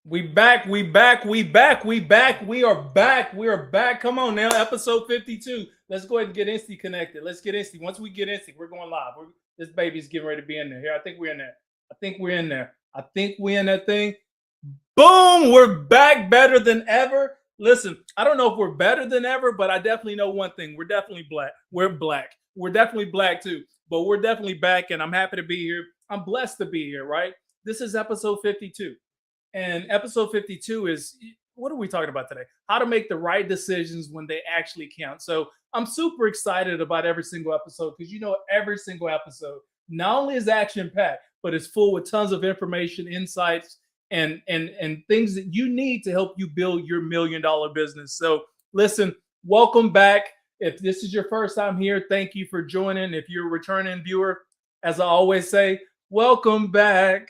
We back, we back, we back, we back, we are back, we are back. Come on now, episode 52. Let's go ahead and get Insty connected. Let's get Insty. Once we get Insty, we're going live. This baby's getting ready to be in there. Here, I think we're in there. I think we're in there. I think we're in that thing. Boom, we're back better than ever. Listen, I don't know if we're better than ever, but I definitely know one thing. We're definitely black. We're black. We're definitely black too, but we're definitely back, and I'm happy to be here. I'm blessed to be here, right? This is episode 52. And episode 52 is, what are we talking about today? How to make the right decisions when they actually count. So I'm super excited about every single episode because every single episode not only is action packed, but it's full with tons of information, insights, and things that you need to help you build your $1 million business. So listen, welcome back. If this is your first time here, thank you for joining. If you're a returning viewer, as I always say, welcome back.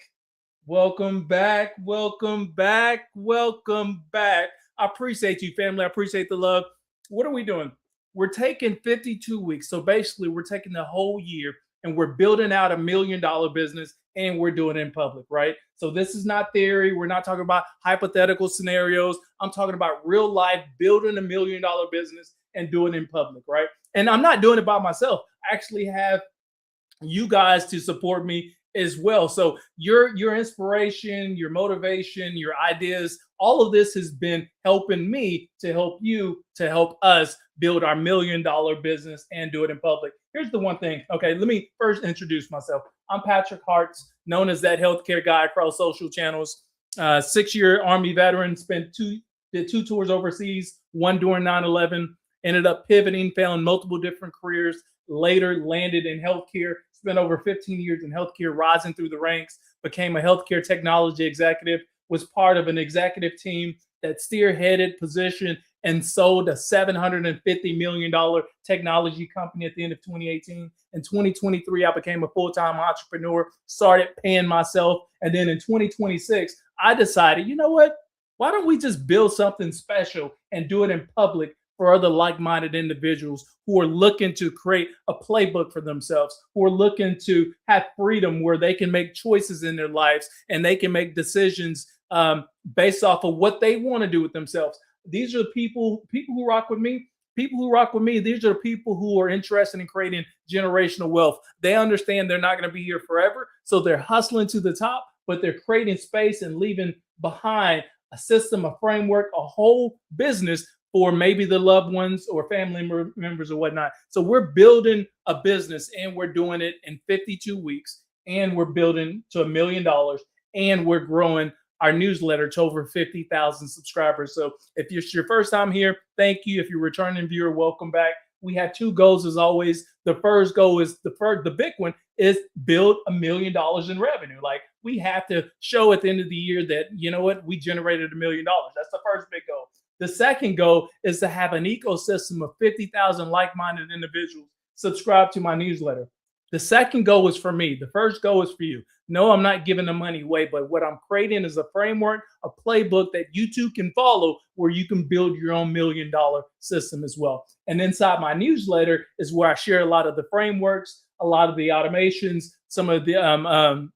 Welcome back. Welcome back. Welcome back. I appreciate you, family. I appreciate the love. What are we doing? We're taking 52 weeks. So basically, we're taking the whole year and we're building out $1 million business, and we're doing it in public, right? So this is not theory. We're not talking about hypothetical scenarios. I'm talking about real life, building $1 million business and doing it in public, right? And I'm not doing it by myself. I actually have you guys to support me as well. So your inspiration, your motivation, your ideas, all of this has been helping me to help you, to help us build our $1 million business and do it in public. Here's the one thing. Okay, let me first introduce myself. I'm Patrick Hart, known as that healthcare guy across social channels. 6-year Army veteran, did two tours overseas, one during 9/11, ended up pivoting, found multiple different careers, later landed in healthcare, spent over 15 years in healthcare, rising through the ranks, became a healthcare technology executive, was part of an executive team that spearheaded, positioned, and sold a $750 million technology company at the end of 2018. In 2023, I became a full-time entrepreneur, started paying myself. And then in 2026, I decided, you know what? Why don't we just build something special and do it in public for other like-minded individuals who are looking to create a playbook for themselves, who are looking to have freedom where they can make choices in their lives and they can make decisions based off of what they want to do with themselves. These are the people who rock with me. People who rock with me, these are the people who are interested in creating generational wealth. They understand they're not going to be here forever, so they're hustling to the top, but they're creating space and leaving behind a system, a framework, a whole business for maybe the loved ones or family members or whatnot. So we're building a business and we're doing it in 52 weeks, and we're building to $1 million, and we're growing our newsletter to over 50,000 subscribers. So if it's your first time here, thank you. If you're a returning viewer, welcome back. We have two goals as always. The first goal is the big one is build $1 million in revenue. Like, we have to show at the end of the year that, you know what, we generated $1 million. That's the first big goal. The second goal is to have an ecosystem of 50,000 like-minded individuals subscribe to my newsletter. The second goal is for me. The first goal is for you. No, I'm not giving the money away, but what I'm creating is a framework, a playbook that you too can follow where you can build your own $1 million system as well. And inside my newsletter is where I share a lot of the frameworks, a lot of the automations, some of the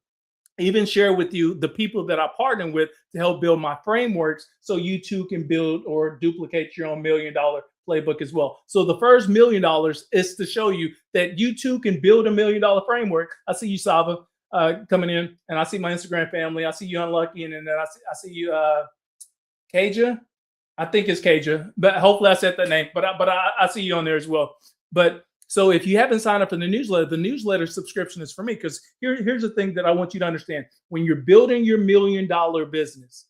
even share with you the people that I partner with to help build my frameworks so you too can build or duplicate your own $1 million playbook as well. So the first $1 million is to show you that you too can build $1 million framework. I see you, Sava, coming in, and I see my Instagram family. I see you, Unlucky, and then I see you, Kaja. I think it's Kaja, but hopefully I said that name. But I see you on there as well. But so if you haven't signed up for the newsletter subscription is for me, because here's the thing that I want you to understand. When you're building your $1 million business,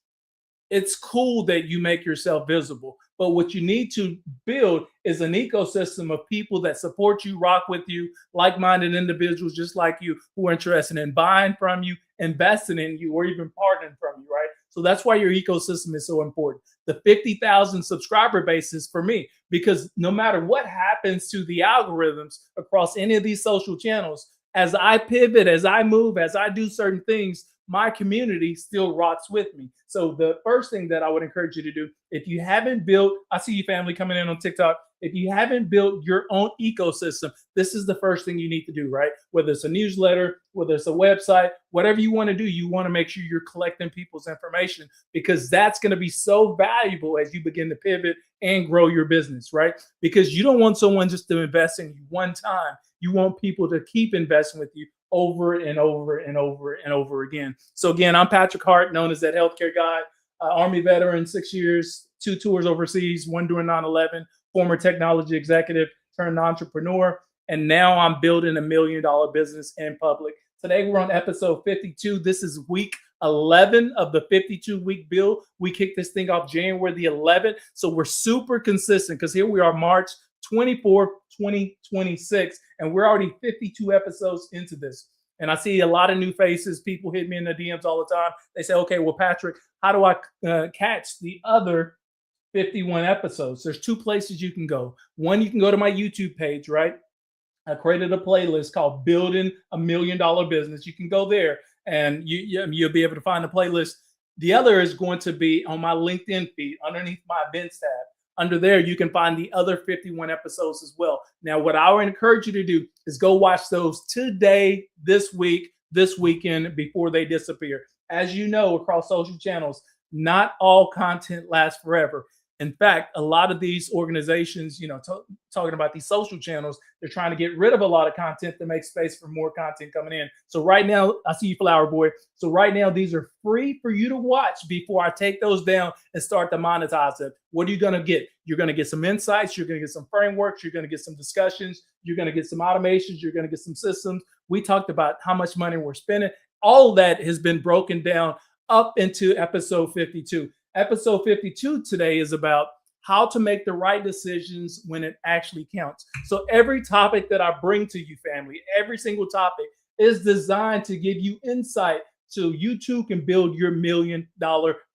it's cool that you make yourself visible. But what you need to build is an ecosystem of people that support you, rock with you, like-minded individuals just like you who are interested in buying from you, investing in you, or even partnering from you, right? So that's why your ecosystem is so important. The 50,000 subscriber base is for me, because no matter what happens to the algorithms across any of these social channels, as I pivot, as I move, as I do certain things, my community still rocks with me. So the first thing that I would encourage you to do, if you haven't built, I see you family coming in on TikTok. If you haven't built your own ecosystem, this is the first thing you need to do, right? Whether it's a newsletter, whether it's a website, whatever you want to do, you want to make sure you're collecting people's information, because that's going to be so valuable as you begin to pivot and grow your business, right? Because you don't want someone just to invest in you one time. You want people to keep investing with you over and over and over and over again. So again, I'm Patrick Hart, known as that healthcare guy, Army veteran, 6 years, 2 tours overseas, one during 9/11, former technology executive turned entrepreneur, and now I'm building $1 million business in public. Today we're on episode 52. This is week 11 of the 52-week build. We kicked this thing off January the 11th, so we're super consistent because here we are, March 24th, 2026, and we're already 52 episodes into this. And I see a lot of new faces. People hit me in the DMs all the time. They say, okay, well, Patrick, how do I catch the other 51 episodes? There's 2 places you can go. One, you can go to my YouTube page, right? I created a playlist called Building $1 Million Business. You can go there and you'll be able to find the playlist. The other is going to be on my LinkedIn feed underneath my events tab. Under there, you can find the other 51 episodes as well. Now, what I would encourage you to do is go watch those today, this week, this weekend, before they disappear. As you know, across social channels, not all content lasts forever. In fact, a lot of these organizations, talking about these social channels, they're trying to get rid of a lot of content to make space for more content coming in. So right now, I see you, Flower Boy. So right now, these are free for you to watch before I take those down and start to monetize them. What are you going to get? You're going to get some insights. You're going to get some frameworks. You're going to get some discussions. You're going to get some automations. You're going to get some systems. We talked about how much money we're spending. All of that has been broken down up into episode 52. Episode 52 today is about how to make the right decisions when it actually counts. So every topic that I bring to you, family, every single topic is designed to give you insight so you too can build your $1 million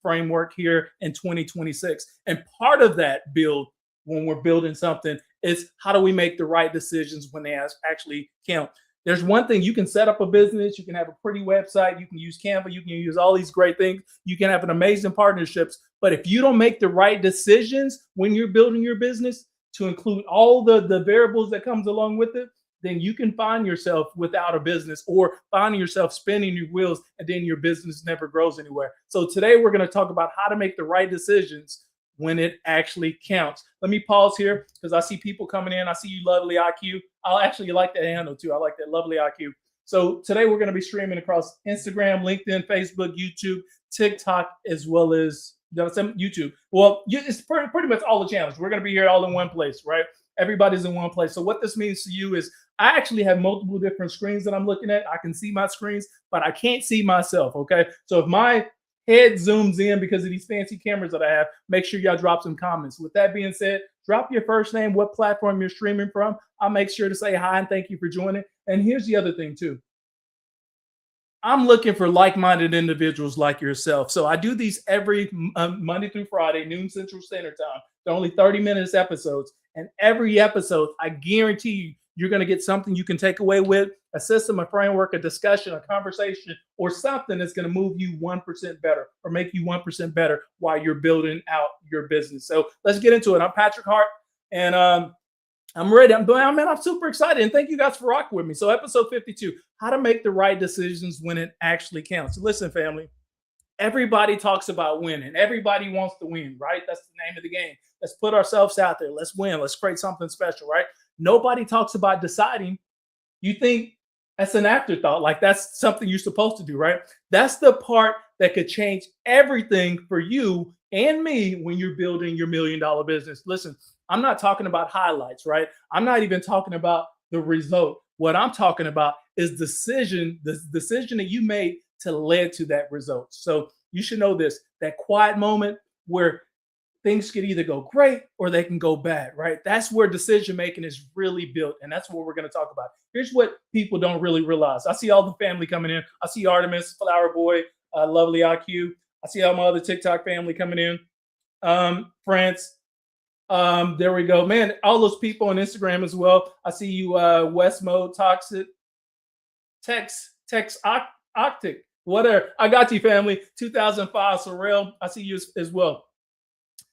framework here in 2026. And part of that build, when we're building something, is how do we make the right decisions when they actually count. There's one thing, you can set up a business, you can have a pretty website, you can use Canva, you can use all these great things, you can have an amazing partnerships, but if you don't make the right decisions when you're building your business to include all the variables that comes along with it, then you can find yourself without a business or finding yourself spinning your wheels and then your business never grows anywhere. So today we're going to talk about how to make the right decisions when it actually counts. Let me pause here because I see people coming in. I see you, Lovely IQ. I'll actually like that handle too. I like that, Lovely IQ. So today we're going to be streaming across Instagram, LinkedIn, Facebook, YouTube, TikTok, as well as YouTube. Well, it's pretty much all the channels. We're going to be here all in one place, right? Everybody's in one place. So what this means to you is I actually have multiple different screens that I'm looking at. I can see my screens, but I can't see myself, okay? So if my head zooms in because of these fancy cameras that I have, make sure y'all drop some comments. With that being said, drop your first name, what platform you're streaming from. I'll make sure to say hi and thank you for joining. And here's the other thing too. I'm looking for like-minded individuals like yourself. So I do these every Monday through Friday, noon Central Standard Time. They're only 30 minutes episodes. And every episode, I guarantee you, you're going to get something you can take away with, a system, a framework, a discussion, a conversation, or something that's going to move you 1% better or make you 1% better while you're building out your business. So let's get into it. I'm Patrick Hart, and I'm ready. I'm super excited. And thank you guys for rocking with me. So episode 52, how to make the right decisions when it actually counts. Listen, family, everybody talks about winning. Everybody wants to win, right? That's the name of the game. Let's put ourselves out there. Let's win. Let's create something special, right? Nobody talks about deciding. You think that's an afterthought, like that's something you're supposed to do, right? That's the part that could change everything for you and me when you're building your $1 million business. Listen, I'm not talking about highlights, right? I'm not even talking about the result. What I'm talking about is the decision that you made to lead to that result. So you should know this, that quiet moment where things could either go great or they can go bad, right? That's where decision making is really built. And that's what we're going to talk about. Here's what people don't really realize. I see all the family coming in. I see Artemis, Flower Boy, Lovely IQ. I see all my other TikTok family coming in. France. There we go. Man, all those people on Instagram as well. I see you, West Mode, Toxic, Tex Octic, whatever. I got you, family. 2005, Sorrel. I see you as well.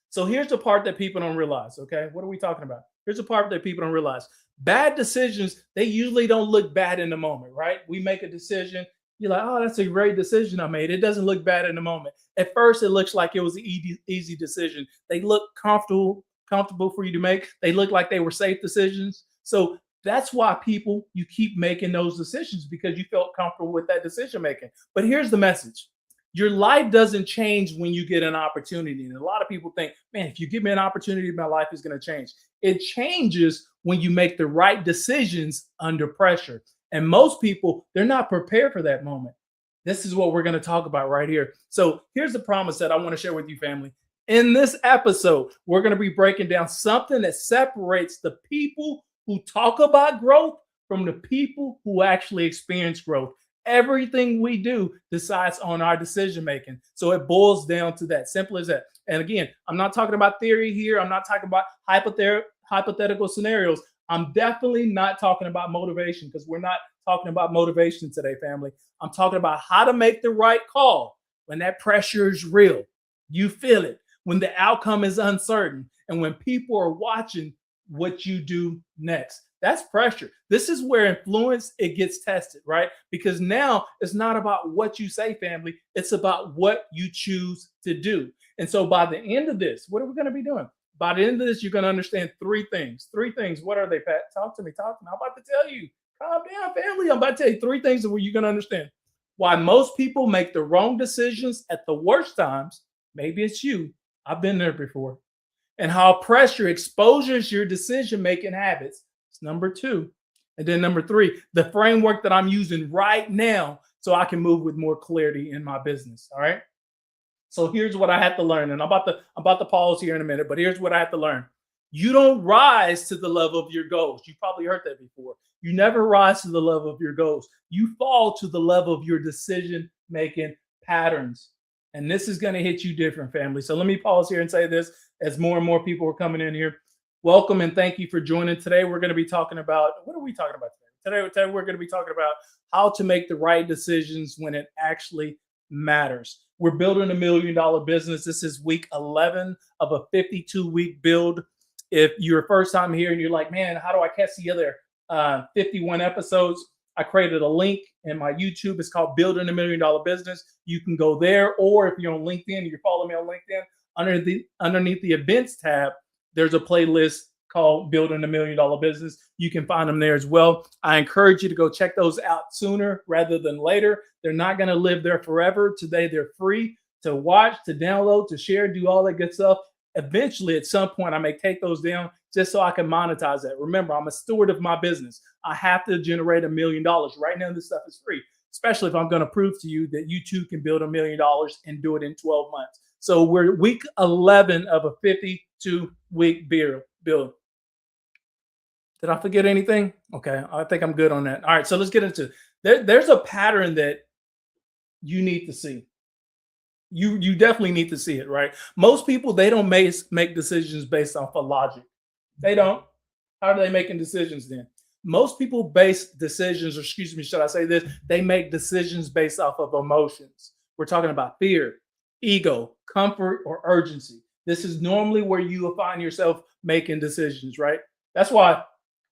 So here's the part that people don't realize, okay? What are we talking about? Here's a part that people don't realize. Bad decisions, they usually don't look bad in the moment, right? We make a decision. You're like, oh, that's a great decision I made. It doesn't look bad in the moment. At first, it looks like it was an easy decision. They look comfortable for you to make. They look like they were safe decisions. So that's why people, you keep making those decisions because you felt comfortable with that decision making. But here's the message. Your life doesn't change when you get an opportunity. And a lot of people think, man, if you give me an opportunity, my life is going to change. It changes when you make the right decisions under pressure. And most people, they're not prepared for that moment. This is what we're going to talk about right here. So here's the promise that I want to share with you, family. In this episode, we're going to be breaking down something that separates the people who talk about growth from the people who actually experience growth. Everything we do decides on our decision making. So it boils down to that. Simple as that. And again, I'm not talking about theory here. I'm not talking about hypothetical scenarios. I'm definitely not talking about motivation because we're not talking about motivation today, family. I'm talking about how to make the right call when that pressure is real. You feel it, when the outcome is uncertain, and when people are watching what you do next. That's pressure. This is where influence, it gets tested, right? Because now it's not about what you say, family. It's about what you choose to do. And so by the end of this, what are we going to be doing? By the end of this, you're going to understand three things. Three things. What are they, Pat? Talk to me. Talk to me. I'm about to tell you. Calm down, family. I'm about to tell you three things that you're going to understand. Why most people make the wrong decisions at the worst times. Maybe it's you. I've been there before. And how pressure exposes your decision-making habits. It's number two. And then number three, the framework that I'm using right now so I can move with more clarity in my business. All right. So here's what I had to learn. And I'm about to pause here in a minute, but here's what I had to learn. You don't rise to the level of your goals. You probably heard that before. You never rise to the level of your goals. You fall to the level of your decision-making patterns. And this is going to hit you different, family. So let me pause here and say this as more and more people are coming in here. Welcome and thank you for joining. Today, we're going to be talking about, what are we talking about today? Today, we're going to be talking about how to make the right decisions when it actually matters. We're building $1 million business. This is week 11 of a 52-week build. If you're first time here and you're like, man, how do I catch the other 51 episodes? I created a link in my YouTube. It's called Building $1 Million Business. You can go there, or if you're on LinkedIn, you're following me on LinkedIn, underneath the events tab, there's a playlist called Building $1 Million Business. You can find them there as well. I encourage you to go check those out sooner rather than later. They're not going to live there forever. Today, they're free to watch, to download, to share, do all that good stuff. Eventually, at some point, I may take those down just so I can monetize that. Remember, I'm a steward of my business. I have to generate $1 million. Right now, this stuff is free, especially if I'm going to prove to you that you too can build $1 million and do it in 12 months. So we're week 11 of a 52-week build. Did I forget anything? Okay, I think I'm good on that. All right, so let's get into it. There's a pattern that you need to see. You definitely need to see it, right? Most people, they don't make decisions based off of logic. They don't. How are they making decisions then? Most people base decisions, or excuse me, should I say this? They make decisions based off of emotions. We're talking about fear, ego, comfort, or urgency. This is normally where you will find yourself making decisions, right? That's why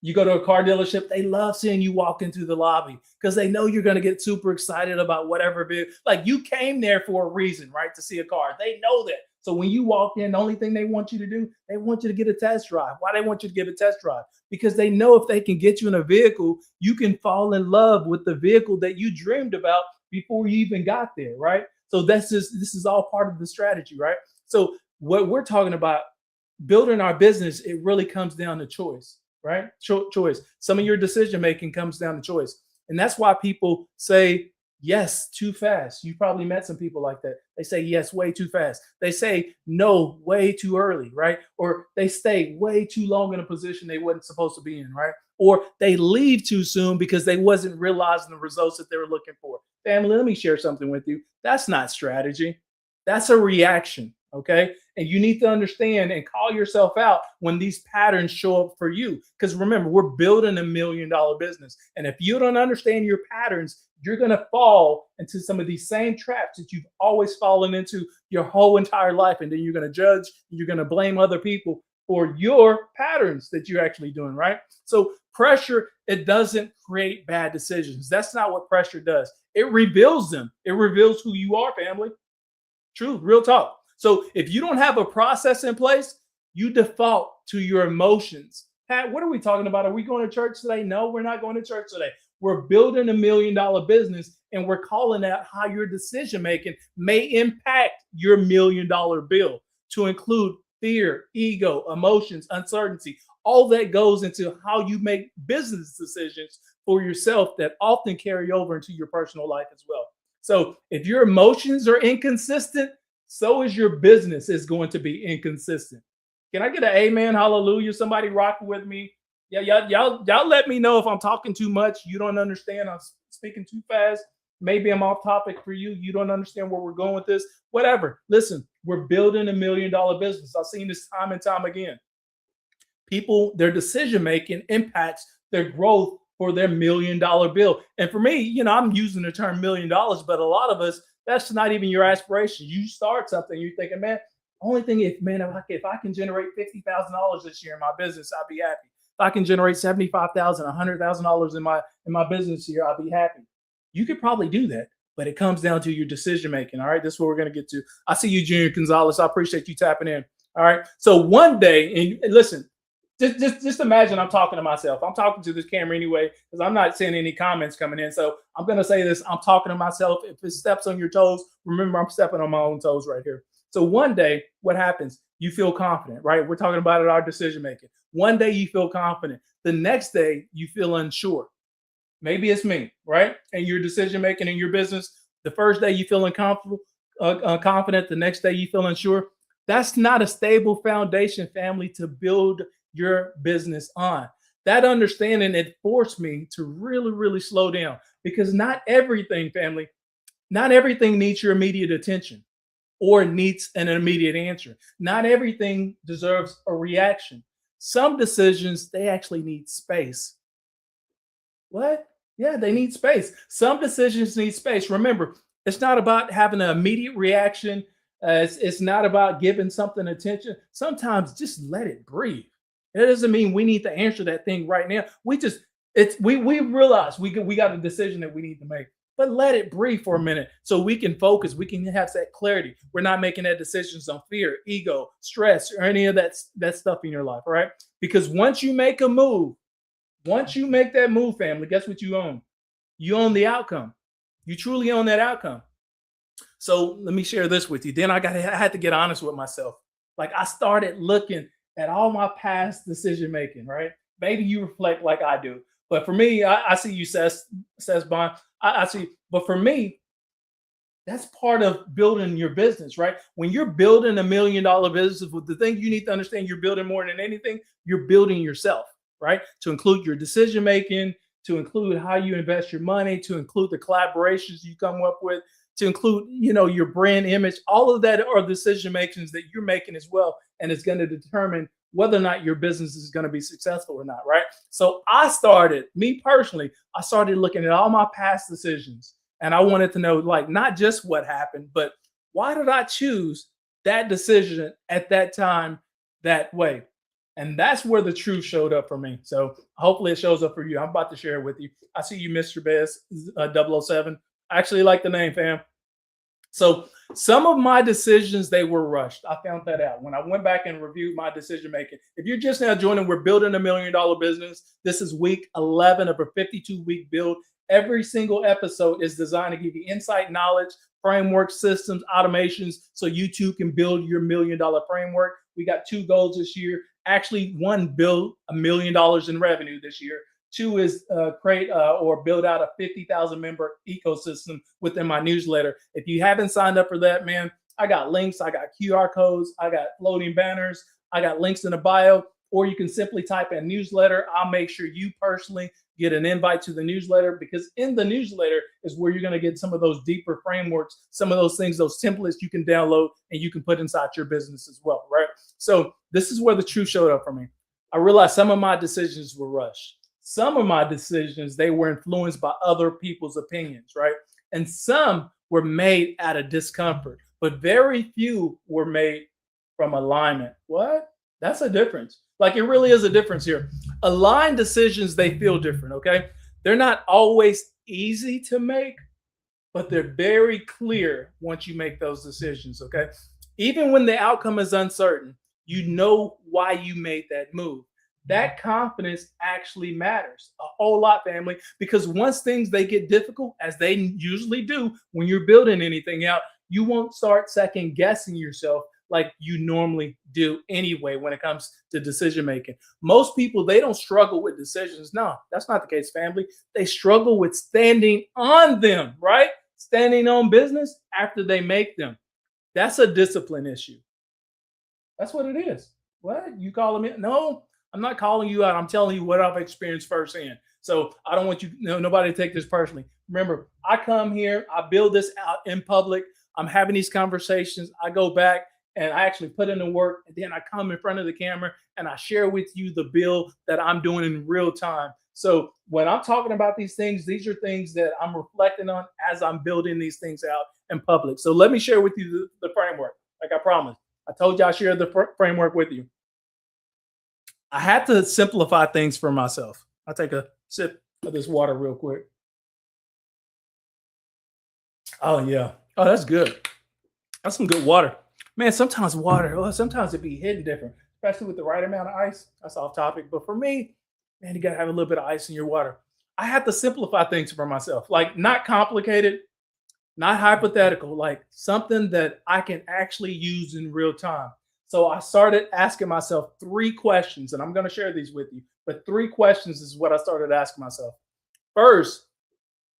you go to a car dealership, they love seeing you walk into the lobby because they know you're going to get super excited about whatever. Like you came there for a reason, right? To see a car. They know that. So when you walk in, the only thing they want you to do, they want you to get a test drive. Why they want you to give a test drive? Because they know if they can get you in a vehicle, you can fall in love with the vehicle that you dreamed about before you even got there, right? So this is all part of the strategy, right? So what we're talking about, building our business, it really comes down to choice, right? Choice. Some of your decision making comes down to choice. And that's why people say yes too fast. You probably met some people like that. They say yes way too fast. They say no way too early, right? Or they stay way too long in a position they wasn't supposed to be in, right? Or they leave too soon because they wasn't realizing the results that they were looking for. Family, let me share something with you. That's not strategy. That's a reaction. Okay. And you need to understand and call yourself out when these patterns show up for you. Because remember, we're building $1 million business. And if you don't understand your patterns, you're going to fall into some of these same traps that you've always fallen into your whole entire life. And then you're going to judge, you're going to blame other people. for your patterns that you're actually doing, right? So pressure, it doesn't create bad decisions. That's not what pressure does. It reveals them. It reveals who you are, family. True, real talk. So if you don't have a process in place, you default to your emotions. Pat, what are we talking about? Are we going to church today? No, we're not going to church today. We're building $1 million business, and we're calling out how your decision making may impact your $1 million bill, to include fear, ego, emotions, uncertainty. All that goes into how you make business decisions for yourself that often carry over into your personal life as well. So if your emotions are inconsistent, so is your business is going to be inconsistent. Can I get an amen? Hallelujah. Somebody rock with me. Yeah, y'all let me know if I'm talking too much. You don't understand. I'm speaking too fast. Maybe I'm off topic for you. You don't understand where we're going with this. Whatever. Listen, we're building $1 million business. I've seen this time and time again. People, their decision making impacts their growth for their $1 million bill. And for me, I'm using the term $1 million, but a lot of us, that's not even your aspiration. You start something, you're thinking, man, only thing if, man, if I can generate $50,000 this year in my business, I'll be happy. If I can generate $75,000, $100,000 in my business here, I'll be happy. You could probably do that, but it comes down to your decision making. All right, this is what we're gonna get to. I see you, Junior Gonzalez. I appreciate you tapping in. All right. So one day, and listen, just imagine I'm talking to myself. I'm talking to this camera anyway, because I'm not seeing any comments coming in. So I'm going to say this. I'm talking to myself. If it steps on your toes, remember I'm stepping on my own toes right here. So one day, what happens? You feel confident, right? We're talking about it, our decision making. One day you feel confident. The next day you feel unsure. Maybe it's me, right? And your decision making in your business. The first day you feel confident. The next day you feel unsure. That's not a stable foundation, family, to build your business on. That understanding, it forced me to really, really slow down, because not everything, family, not everything needs your immediate attention or needs an immediate answer. Not everything deserves a reaction. Some decisions, they actually need space. What? Yeah, they need space. Some decisions need space. Remember, it's not about having an immediate reaction. It's not about giving something attention. Sometimes just let it breathe. It doesn't mean we need to answer that thing right now. We realize we got a decision that we need to make, but let it breathe for a minute so we can focus. We can have that clarity. We're not making that decisions on fear, ego, stress, or any of that stuff in your life, all right? Because once you make a move, once you make that move, family, guess what you own? You own the outcome. You truly own that outcome. So let me share this with you. Then I had to get honest with myself. Like, I started looking at all my past decision making, right? Maybe you reflect like I do. But for me, I see you, says Bond. I see, but for me, that's part of building your business, right? When you're building $1 million business, the thing you need to understand, you're building more than anything, you're building yourself, right? To include your decision making, to include how you invest your money, to include the collaborations you come up with, to include, your brand image. All of that are decision makings that you're making as well. And it's going to determine whether or not your business is going to be successful or not, right? So me personally, I started looking at all my past decisions, and I wanted to know, like, not just what happened, but why did I choose that decision at that time that way? And that's where the truth showed up for me. So hopefully it shows up for you. I'm about to share it with you. I see you, Mr. Bez 007. I actually like the name, fam. So some of my decisions, they were rushed. I found that out when I went back and reviewed my decision making. If you're just now joining, we're building $1 million business. This is week 11 of a 52-week build. Every single episode is designed to give you insight, knowledge, framework, systems, automations, so you too can build your $1 million framework. We got 2 goals this year. Actually, 1, build $1 million in revenue this year. 2 is create or build out a 50,000 member ecosystem within my newsletter. If you haven't signed up for that, man, I got links, I got QR codes, I got floating banners, I got links in the bio, or you can simply type in newsletter. I'll make sure you personally get an invite to the newsletter, because in the newsletter is where you're going to get some of those deeper frameworks, some of those things, those templates you can download and you can put inside your business as well, right? So this is where the truth showed up for me. I realized some of my decisions were rushed. Some of my decisions, they were influenced by other people's opinions, right? And some were made out of discomfort, but very few were made from alignment. What? That's a difference. Like it really is a difference here. Aligned decisions, they feel different. Okay. They're not always easy to make, but they're very clear once you make those decisions. Okay. Even when the outcome is uncertain, you know why you made that move. That confidence actually matters a whole lot, family, because once things they get difficult, as they usually do when you're building anything out, you won't start second guessing yourself like you normally do anyway when it comes to decision making. Most people, they don't struggle with decisions. No, that's not the case, family. They struggle with standing on them, right? Standing on business after they make them. That's a discipline issue. That's what it is. What? You calling me? No, I'm not calling you out. I'm telling you what I've experienced firsthand. So I don't want you, nobody to take this personally. Remember, I come here, I build this out in public. I'm having these conversations. I go back and I actually put in the work. And then I come in front of the camera and I share with you the build that I'm doing in real time. So when I'm talking about these things, these are things that I'm reflecting on as I'm building these things out in public. So let me share with you the framework, like I promised. I told you I shared the framework with you. I had to simplify things for myself. I'll take a sip of this water real quick. Oh, yeah. Oh, that's good. That's some good water. Man, sometimes water, sometimes it be hidden different, especially with the right amount of ice. That's off topic. But for me, man, you got to have a little bit of ice in your water. I had to simplify things for myself, like not complicated, not hypothetical, like something that I can actually use in real time. So I started asking myself three questions, and I'm going to share these with you. But three questions is what I started asking myself. First,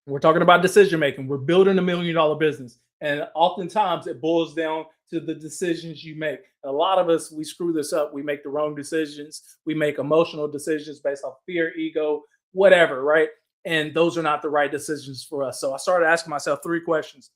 we're talking about decision making. We're building $1 million business. And oftentimes it boils down to the decisions you make. A lot of us, we screw this up. We make the wrong decisions. We make emotional decisions based off fear, ego, whatever, right? And those are not the right decisions for us. So I started asking myself three questions.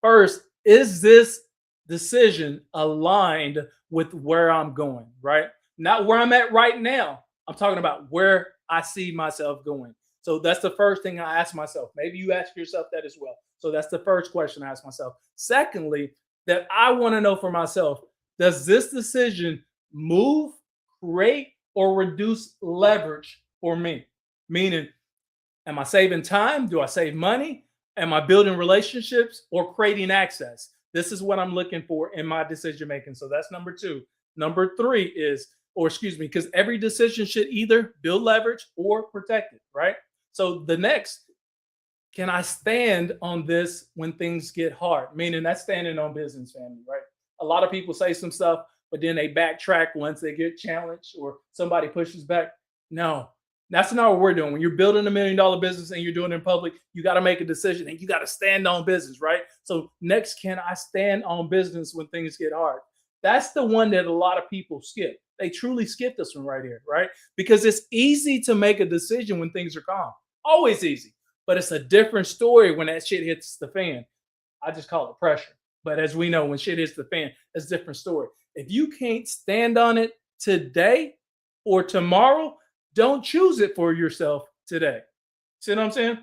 First, is this decision aligned with where I'm going, right? Not where I'm at right now. I'm talking about where I see myself going. So that's the first thing I ask myself. Maybe you ask yourself that as well. So that's the first question I ask myself. Secondly, that I want to know for myself, does this decision move, create, or reduce leverage for me? Meaning, am I saving time? Do I save money? Am I building relationships or creating access? This is what I'm looking for in my decision making. So that's number two. Number three is, or excuse me, because every decision should either build leverage or protect it, right? So the next, can I stand on this when things get hard? Meaning that's standing on business, family, right? A lot of people say some stuff, but then they backtrack once they get challenged or somebody pushes back. No, that's not what we're doing. When you're building $1 million business and you're doing it in public, you got to make a decision and you got to stand on business, right? So next, can I stand on business when things get hard? That's the one that a lot of people skip. They truly skip this one right here, right? Because it's easy to make a decision when things are calm. Always easy. But it's a different story when that shit hits the fan. I just call it pressure. But as we know, when shit hits the fan, it's a different story. If you can't stand on it today or tomorrow, don't choose it for yourself today. See what I'm saying?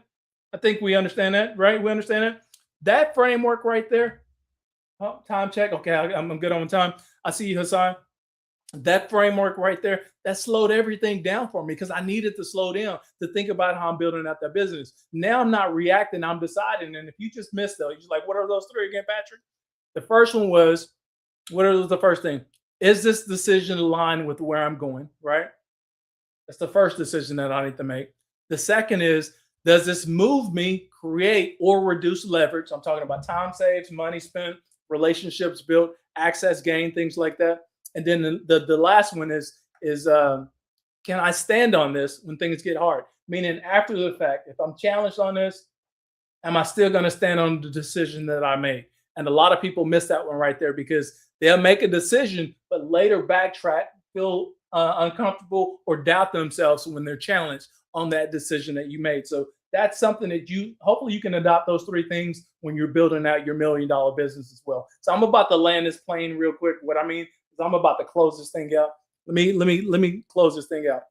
I think we understand that, right? We understand that. That framework right there. Oh, time check. Okay, I'm good on time. I see you, Hassan. That framework right there, that slowed everything down for me because I needed to slow down to think about how I'm building out that business. Now I'm not reacting, I'm deciding. And if you just missed those, you're like, what are those three again, Patrick? The first one was, what are the first thing? Is this decision aligned with where I'm going, right? That's the first decision that I need to make. The second is, does this move me, create, or reduce leverage? I'm talking about time saved, money spent, relationships built, access gained, things like that. And then the last one is can I stand on this when things get hard? Meaning after the fact, if I'm challenged on this, am I still going to stand on the decision that I made? And a lot of people miss that one right there because they'll make a decision, but later backtrack, feel uncomfortable, or doubt themselves when they're challenged on that decision that you made. So that's something that hopefully you can adopt those three things when you're building out your $1 million business as well. So I'm about to land this plane real quick. What I mean is I'm about to close this thing out. Let me close this thing out.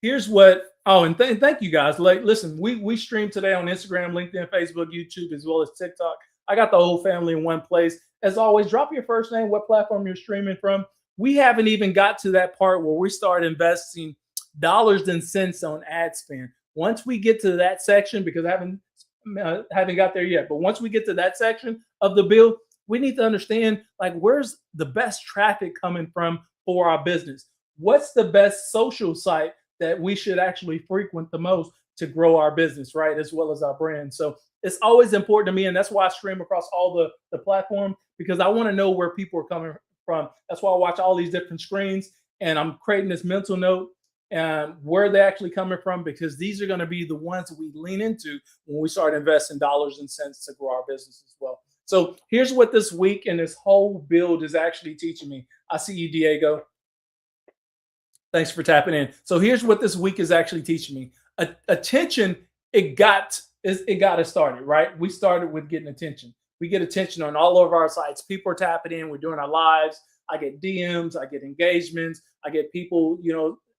Here's what. Oh, and thank you guys. Like, listen, we stream today on Instagram, LinkedIn, Facebook, YouTube, as well as TikTok. I got the whole family in one place. As always, drop your first name, what platform you're streaming from. We haven't even got to that part where we start investing dollars and cents on ad spend. Once we get to that section, because I haven't got there yet, but once we get to that section of the bill, we need to understand like where's the best traffic coming from for our business. What's the best social site that we should actually frequent the most to grow our business, right? As well as our brand. So it's always important to me. And that's why I stream across all the platform, because I want to know where people are coming from. That's why I watch all these different screens and I'm creating this mental note and where they're actually coming from, because these are going to be the ones that we lean into when we start investing dollars and cents to grow our business as well. So here's what this week and this whole build is actually teaching me. I see you, Diego. Thanks for tapping in. So here's what this week is actually teaching me. Attention, it got us started, right? We started with getting attention. We get attention on all of our sites. People are tapping in. We're doing our lives. I get DMs. I get engagements. I get people,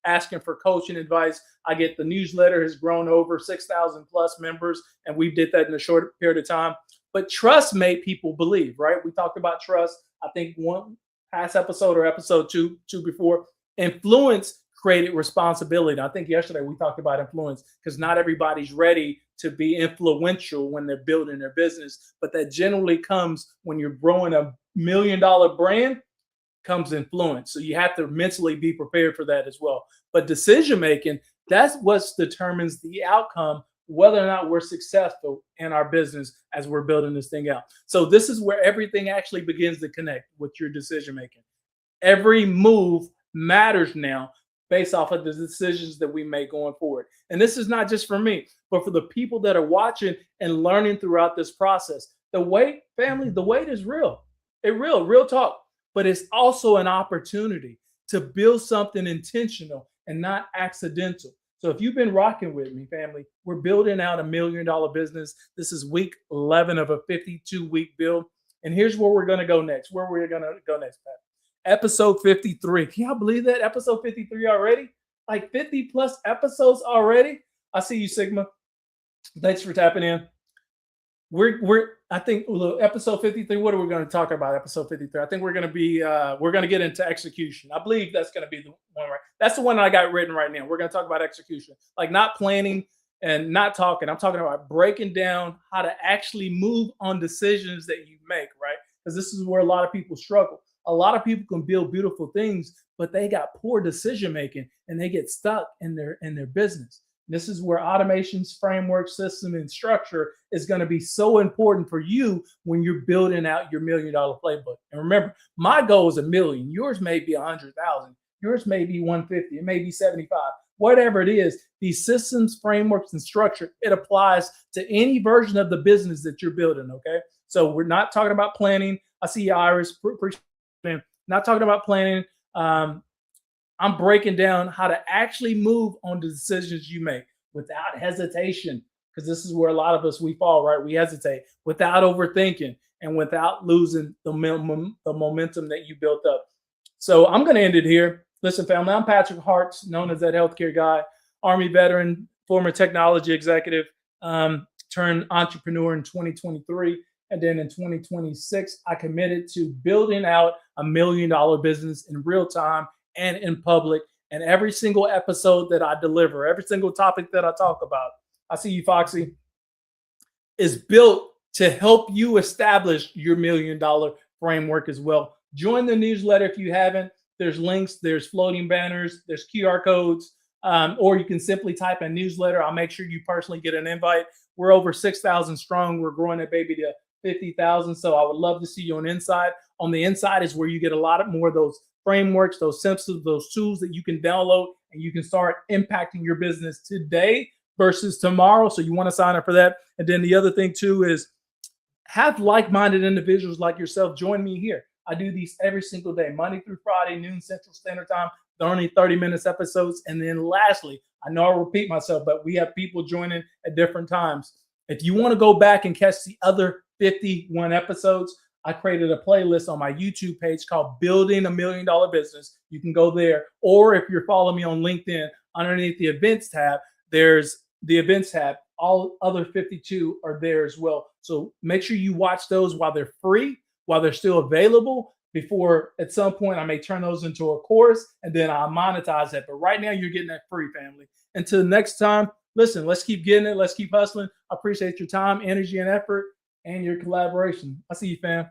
asking for coaching advice. I get the newsletter has grown over 6,000 plus members, and we did that in a short period of time. But trust made people believe, right? We talked about trust. I think one past episode or episode two before. Influence created responsibility. I think yesterday we talked about influence, because not everybody's ready to be influential when they're building their business, but that generally comes when you're growing $1 million brand, comes influence. So you have to mentally be prepared for that as well. But decision making, that's what determines the outcome, whether or not we're successful in our business as we're building this thing out. So this is where everything actually begins to connect with your decision making. Every move matters now based off of the decisions that we make going forward. And this is not just for me, but for the people that are watching and learning throughout this process. The wait, family, the wait is real. Real talk. But it's also an opportunity to build something intentional and not accidental. So if you've been rocking with me, family, we're building out $1 million business. This is week 11 of a 52-week build. And here's where we're going to go next. Where we're going to go next, Pat. Episode 53. Can y'all believe that? Episode 53 already? Like 50 plus episodes already? I see you, Sigma. Thanks for tapping in. I think episode 53. What are we going to talk about? Episode 53. I think we're going to get into execution. I believe that's going to be the one, right? That's the one that I got written right now. We're going to talk about execution, like not planning and not talking. I'm talking about breaking down how to actually move on decisions that you make, right? Because this is where a lot of people struggle. A lot of people can build beautiful things, but they got poor decision making and they get stuck in their business. This is where automations, framework, system, and structure is going to be so important for you when you're building out your $1 million playbook. And remember, my goal is $1 million. Yours may be 100,000. Yours may be 150. It may be 75. Whatever it is, these systems, frameworks, and structure, it applies to any version of the business that you're building. Okay, so we're not talking about planning. I see you, Iris. Not talking about planning. I'm breaking down how to actually move on the decisions you make without hesitation, because this is where a lot of us, we fall, right? We hesitate, without overthinking and without losing the momentum that you built up. So I'm going to end it here. Listen, family, I'm Patrick Hart, known as that healthcare guy, Army veteran, former technology executive, turned entrepreneur in 2023. And then in 2026, I committed to building out $1 million business in real time and in public. And every single episode that I deliver, every single topic that I talk about, I see you, Foxy, is built to help you establish your $1 million framework as well. Join the newsletter if you haven't. There's links, there's floating banners, there's QR codes, or you can simply type in newsletter. I'll make sure you personally get an invite. We're over 6,000 strong. We're growing that baby to 50,000. So I would love to see you on the inside. On the inside is where you get a lot more of those frameworks, those systems, those tools that you can download and you can start impacting your business today versus tomorrow. So you want to sign up for that. And then the other thing too is have like-minded individuals like yourself join me here. I do these every single day, Monday through Friday, noon Central Standard Time. They're only 30 minutes episodes. And then lastly, I know I repeat myself, but we have people joining at different times. If you want to go back and catch the other 51 episodes, I created a playlist on my YouTube page called Building $1 Million Business. You can go there. Or if you're following me on LinkedIn, underneath the events tab, there's the events tab. All other 52 are there as well. So make sure you watch those while they're free, while they're still available. before at some point I may turn those into a course and then I'll monetize that. But right now you're getting that free, family. Until next time, listen, let's keep getting it. Let's keep hustling. I appreciate your time, energy, and effort and your collaboration. I see you, fam.